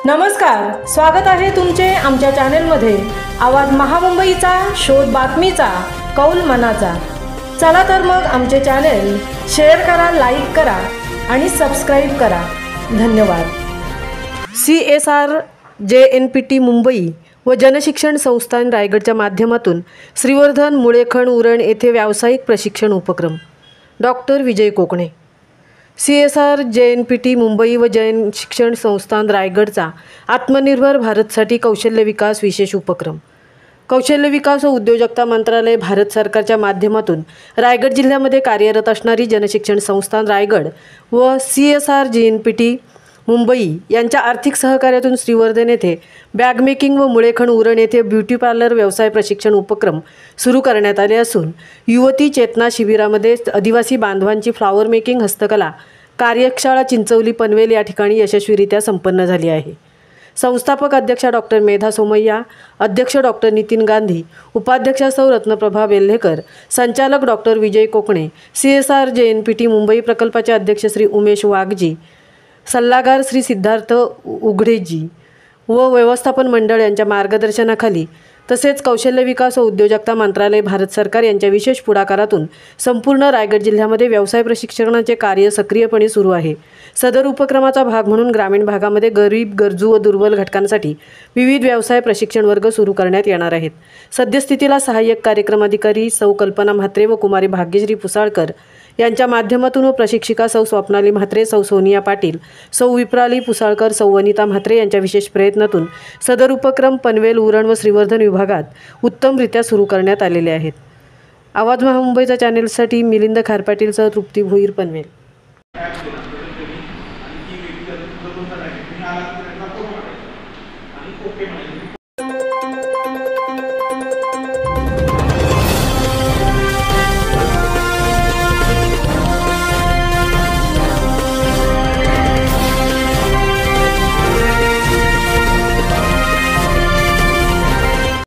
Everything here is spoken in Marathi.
नमस्कार, स्वागत आहे तुमचे आमच्या चॅनलमध्ये। आवाज महामुंबईचा, शोध बातमीचा, कौल मनाचा। चला तर मग आमचे चॅनल शेअर करा, लाईक करा आणि सबस्क्राइब करा। धन्यवाद। CSR JNPT मुंबई व जनशिक्षण संस्थान रायगडच्या माध्यमातून श्रीवर्धन मुळेखण उरण येथे व्यावसायिक प्रशिक्षण उपक्रम। डॉक्टर विजय कोकणे। CSR JNPT मुंबई व जैन शिक्षण संस्थान रायगडचा आत्मनिर्भर भारतसाठी कौशल्य विकास विशेष उपक्रम। कौशल्य विकास व उद्योजकता मंत्रालय भारत सरकारच्या माध्यमातून रायगड जिल्ह्यामध्ये कार्यरत असणारी जनशिक्षण संस्थान रायगड व CSR JNPT मुंबई यांच्या आर्थिक सहकार्यातून श्रीवर्धन येथे बॅग मेकिंग व मुळेखण उरण येथे ब्युटी पार्लर व्यवसाय प्रशिक्षण उपक्रम सुरू करण्यात आले असून युवती चेतना शिबिरामध्ये आदिवासी बांधवांची फ्लॉवर मेकिंग हस्तकला कार्यशाळा चिंचवली पनवेल या ठिकाणी यशस्वीरित्या संपन्न झाली आहे। संस्थापक अध्यक्षा डॉक्टर मेधा सोमय्या, अध्यक्ष डॉक्टर नितीन गांधी, उपाध्यक्षा सौ रत्नप्रभा बेल्हेकर, संचालक डॉक्टर विजय कोकणे, CSR JNPT मुंबई प्रकल्पाचे अध्यक्ष श्री उमेश वाघजी, सल्लागार श्री सिद्धार्थ उघडेजी व व्यवस्थापन मंडळ यांच्या मार्गदर्शनाखाली तसेच कौशल्य विकास व उद्योजकता मंत्रालय भारत सरकार यांच्या विशेष पुढाकारातून संपूर्ण रायगड जिल्ह्यामध्ये व्यवसाय प्रशिक्षणाचे कार्य सक्रियपणे सुरू आहे। सदर उपक्रमाचा भाग म्हणून ग्रामीण भागामध्ये गरीब, गरजू व दुर्बल घटकांसाठी विविध व्यवसाय प्रशिक्षण वर्ग सुरू करण्यात येणार आहेत। सद्यस्थितीला सहाय्यक कार्यक्रम अधिकारी सौ कल्पना म्हात्रे व कुमारी भाग्यश्री पुसाळकर यांच्या माध्यमातून व प्रशिक्षिका सौ स्वप्नाली म्हात्रे, सौ सोनिया पाटील, सौ विप्राली पुसाळकर, सौ वनिता म्हात्रे यांच्या विशेष प्रयत्नातून सदर उपक्रम पनवेल, उरण व श्रीवर्धन विभागात उत्तमरित्या सुरू करण्यात आलेले आहेत। आवाज महामुंबईच्या चॅनेलसाठी मिलिंद खारपाटीलसह तृप्ती भोईर, पनवेल।